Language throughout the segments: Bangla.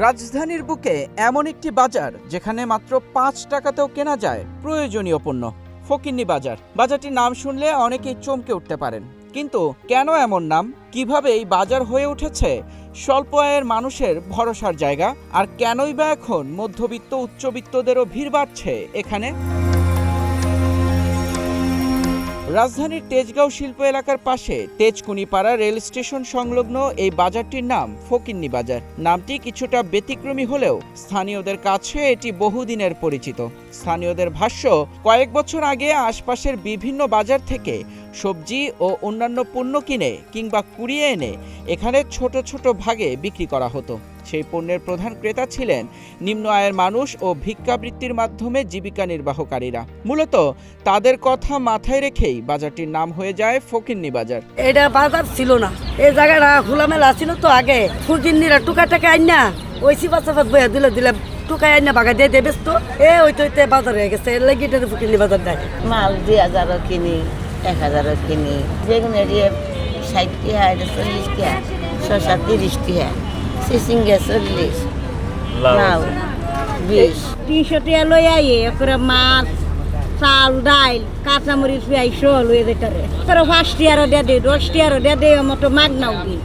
রাজধানীর বুকে এমন একটি বাজার যেখানে মাত্র ৫ টাকাতেও কেনা যায় প্রয়োজনীয় পণ্য। ফকিন্নি বাজার। বাজারটির নাম শুনলে অনেকেই চমকে উঠতে পারেন, কিন্তু কেন এমন নাম? কিভাবে এই বাজার হয়ে উঠেছে স্বল্প আয়ের মানুষের ভরসার জায়গা? আর কেনই বা এখন মধ্যবিত্ত উচ্চবিত্তদেরও ভিড় বাড়ছে এখানে? রাজধানীর তেজগাঁও শিল্প এলাকার পাশে তেজকুনিপাড়া রেল স্টেশন সংলগ্ন এই বাজারটির নাম ফকিন্নি বাজার। নামটি কিছুটা ব্যতিক্রমী হলেও স্থানীয়দের কাছে এটি বহুদিনের পরিচিত। স্থানীয়দের ভাষ্য, কয়েক বছর আগে আশপাশের বিভিন্ন বাজার থেকে সবজি ও অন্যান্য পণ্য কিনে কিংবা কুড়িয়ে এনে এখানে ছোট ছোট ভাগে বিক্রি করা হতো। সেই পণ্যের প্রধান ক্রেতা ছিলেন নিম্ন আয়ের মানুষ ও ভিক্ষাবৃত্তির মাধ্যমে জীবিকা নির্বাহকারীরা। মূলত তাদের কথা মাথায় রেখেই বাজারটির নাম হয়ে যায় ফকিন্নি বাজার। এটা বাজার ছিল না, এই জায়গাটা খোলামেলা ছিল তো আগে। ফকিন্নিরা টুকা টাকা আইনা ওই সিপাচাপাত বইয়া দিলে দিলে টুকা আইনা বাগা দিয়ে দেবে তো ওই তো বাজার হয়ে গেছে। লেগিটা ফকিন্নি বাজার দেয়। মাল ২,০০০ কিনি, ১,০০০ কিনি। বেগুন ৬০ টাকা, ৪০ টাকা, শসা ৩০ টাকা, চিচিঙ্গা ৪০, লাউ ২০। ৩০০ টাকা লই আই করে মাছ, চাল, ডাইল, কাঁচামরিচ, পেঁয়াজ সহ লই যেতে রে। ৫ টাকারও দিয়ে দেয়, ১০ টাকারও দিয়ে দেয়, মতো মাগনাও দিই।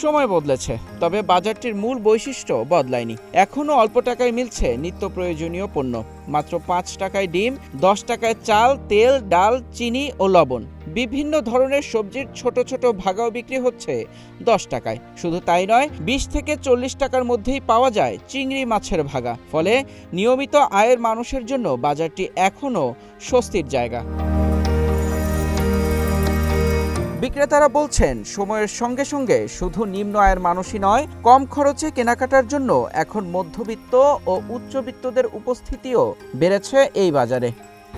সময় বদলেছে, তবে বাজারটির মূল বৈশিষ্ট্য বদলায়নি। এখনও অল্প টাকায় মিলছে নিত্য প্রয়োজনীয় পণ্য। মাত্র ৫ টাকায় ডিম, ১০ টাকায় চাল, তেল, ডাল, চিনি ও লবণ। বিভিন্ন ধরনের সবজির ছোট ছোট ভাগাও বিক্রি হচ্ছে ১০ টাকায়। শুধু তাই নয়, ২০ থেকে ৪০ টাকার মধ্যেই পাওয়া যায় চিংড়ি মাছের ভাগা। ফলে নিয়মিত আয়ের মানুষের জন্য বাজারটি এখনও স্বস্তির জায়গা। বিক্রেতারা বলছেন, সময়ের সঙ্গে সঙ্গে শুধু নিম্ন আয়ের মানুষই নয়, কম খরচে কেনাকাটার জন্য এখন মধ্যবিত্ত ও উচ্চবিত্তদের উপস্থিতিও বেড়েছে এই বাজারে।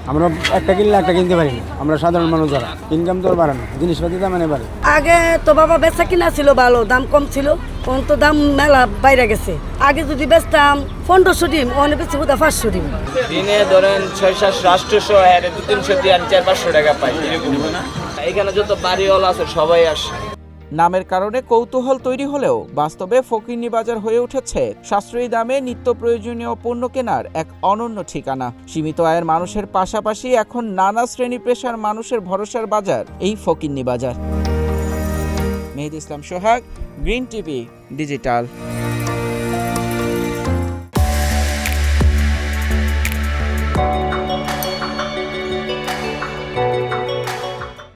আমরা একটা কিনলে একটা কিনতে পারি না, আমরা সাধারণ মানুষ যারা, ইনকাম তো বাড়ে না, জিনিসপাতি দাম এনে বাড়ে। আগে তো বাবা বেচা কিনা ছিল ভালো, দাম কম ছিল। এখন তো দাম মেলা বাইরে গেছে। আগে যদি বেচতাম ১৫০০ ডিম, অনেক বেশি বোধ ৫০০ ডিম। দিনে ধরেন ৬-৭০০, ৮০০, ২-৩০০ দিয়ে ৪-৫০০ টাকা পাই। এখানে যত বাড়িওয়ালা আছে সবাই আসে। নামের কারণে কৌতূহল তৈরি হলেও বাস্তবে ফকিন্নি বাজার হয়ে উঠেছে সাশ্রয়ী দামে নিত্য প্রয়োজনীয় পণ্য কেনার এক অনন্য ঠিকানা। সীমিত আয়ের মানুষের পাশাপাশি এখন নানা শ্রেণী পেশার মানুষের ভরসার বাজার এই ফকিন্নি বাজার। মেহেদী ইসলাম সোহাগ, গ্রিন টিভি ডিজিটাল।